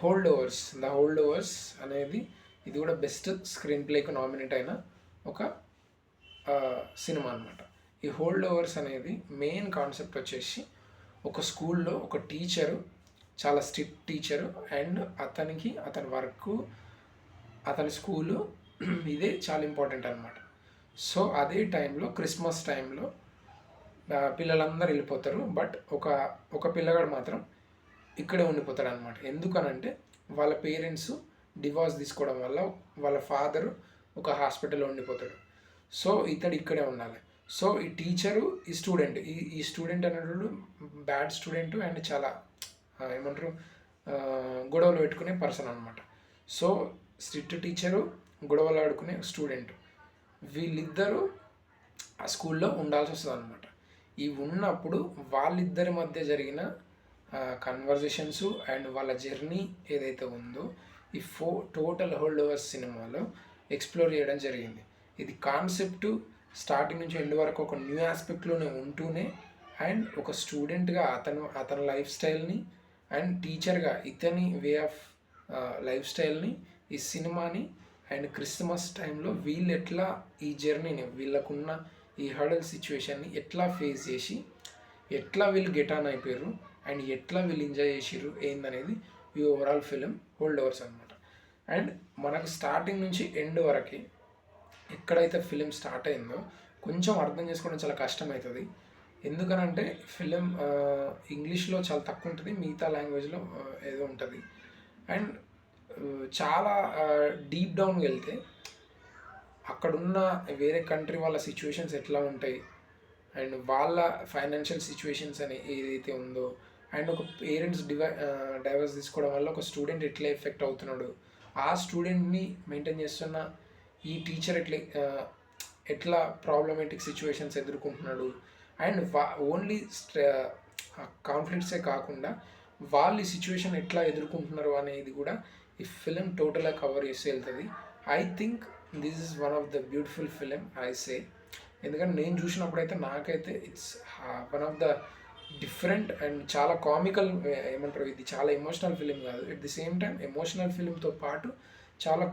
Hold overs అనేది ఇది కూడా బెస్ట్ స్క్రీన్ ప్లేకు నామినేట్ అయిన ఒక సినిమా అనమాట. ఈ హోల్డ్ ఓవర్స్ అనేది మెయిన్ కాన్సెప్ట్ వచ్చేసి ఒక స్కూల్లో ఒక టీచరు, చాలా స్ట్రిక్ట్ టీచరు, అండ్ అతని వర్క్, అతని స్కూలు ఇదే చాలా ఇంపార్టెంట్ అనమాట. సో అదే టైంలో క్రిస్మస్ టైంలో పిల్లలందరూ వెళ్ళిపోతారు, బట్ ఒక పిల్లగాడు మాత్రం ఇక్కడే ఉండిపోతాడు అనమాట. ఎందుకనంటే వాళ్ళ పేరెంట్స్ డివోర్స్ తీసుకోవడం వల్ల వాళ్ళ ఫాదరు ఒక హాస్పిటల్లో ఉండిపోతాడు. సో ఇతడు ఇక్కడే ఉండాలి. సో ఈ టీచరు ఈ స్టూడెంట్ అనేవాడు బ్యాడ్ స్టూడెంట్ అండ్ చాలా ఏమంటారు గొడవలు పెట్టుకునే పర్సన్ అనమాట. సో స్ట్రిక్ట్ టీచరు, గొడవలు ఆడుకునే స్టూడెంట్, వీళ్ళిద్దరూ ఆ స్కూల్లో ఉండాల్సి వస్తుంది అనమాట. ఇవి ఉన్నప్పుడు వాళ్ళిద్దరి మధ్య జరిగిన కన్వర్జేషన్స్ అండ్ వాళ్ళ జర్నీ ఏదైతే ఉందో ఈ టోటల్ హోల్డ్ ఓవర్స్ సినిమాలో ఎక్స్ప్లోర్ చేయడం జరిగింది. ఇది కాన్సెప్ట్ స్టార్టింగ్ నుంచి ఎండ్ వరకు ఒక న్యూ ఆస్పెక్ట్లోనే ఉంటూనే అండ్ ఒక స్టూడెంట్గా అతని లైఫ్ స్టైల్ని అండ్ టీచర్గా ఇతని వే ఆఫ్ లైఫ్ స్టైల్ని ఈ సినిమాని అండ్ క్రిస్మస్ టైంలో వీళ్ళు ఎట్లా ఈ జర్నీని వీళ్ళకున్న ఈ హర్డల్ సిచ్యువేషన్ని ఎట్లా ఫేస్ చేసి ఎట్లా వీళ్ళు గెట్ ఆన్ అయిపోయారు అండ్ ఎట్లా వీళ్ళు ఎంజాయ్ చేసిర్రు ఏందనేది ఈ ఓవరాల్ ఫిలిం హోల్డ్ ఓవర్స్ అనమాట. అండ్ మనకు స్టార్టింగ్ నుంచి ఎండ్ వరకు ఎక్కడైతే ఫిలిం స్టార్ట్ అయిందో కొంచెం అర్థం చేసుకోవడం చాలా కష్టమవుతుంది. ఎందుకనంటే ఫిలిం ఇంగ్లీష్లో చాలా తక్కువ ఉంటుంది, మిగతా లాంగ్వేజ్లో ఏదో ఉంటుంది. అండ్ చాలా డీప్ డౌన్కి వెళ్తే అక్కడున్న వేరే కంట్రీ వాళ్ళ సిచ్యువేషన్స్ ఎట్లా ఉంటాయి అండ్ వాళ్ళ ఫైనాన్షియల్ సిచ్యువేషన్స్ అని ఏదైతే ఉందో అండ్ ఒక పేరెంట్స్ డైవర్స్ తీసుకోవడం వల్ల ఒక స్టూడెంట్ ఎట్లా ఎఫెక్ట్ అవుతున్నాడు, ఆ స్టూడెంట్ని మెయింటైన్ చేస్తున్న ఈ టీచర్ ఎట్లా ప్రాబ్లమేటిక్ సిచ్యువేషన్స్ ఎదుర్కొంటున్నాడు అండ్ ఓన్లీ కాన్ఫ్లిక్ట్సే కాకుండా వాళ్ళు ఈ సిచ్యువేషన్ ఎట్లా ఎదుర్కొంటున్నారు అనేది కూడా ఈ ఫిలిం టోటల్గా కవర్ చేసి వెళ్తుంది. I think this is one of the beautiful film I say. ఎందుకంటే నేను చూసినప్పుడైతే నాకైతే it's one of the different and చాలా కామికల్ ఏమంటారు, ఇది చాలా ఎమోషనల్ ఫిలిం కాదు, at the same time emotional ఫిలింతో పాటు చాలా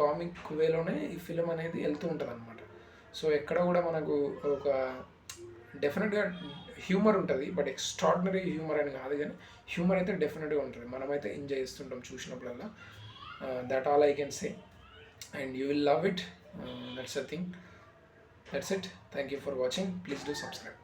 కామిక్ వేలోనే ఈ ఫిలిం అనేది వెళ్తూ ఉంటుంది అనమాట. సో ఎక్కడ కూడా మనకు ఒక డెఫినెట్గా హ్యూమర్ ఉంటుంది, బట్ ఎక్స్ట్రాడినరీ హ్యూమర్ అని కాదు, కానీ హ్యూమర్ అయితే డెఫినెట్గా ఉంటుంది. మనమైతే ఎంజాయ్ చేస్తుంటాం చూసినప్పుడల్లా. That all I can say and you will love it. That's the thing. That's it. Thank you for watching. Please do subscribe.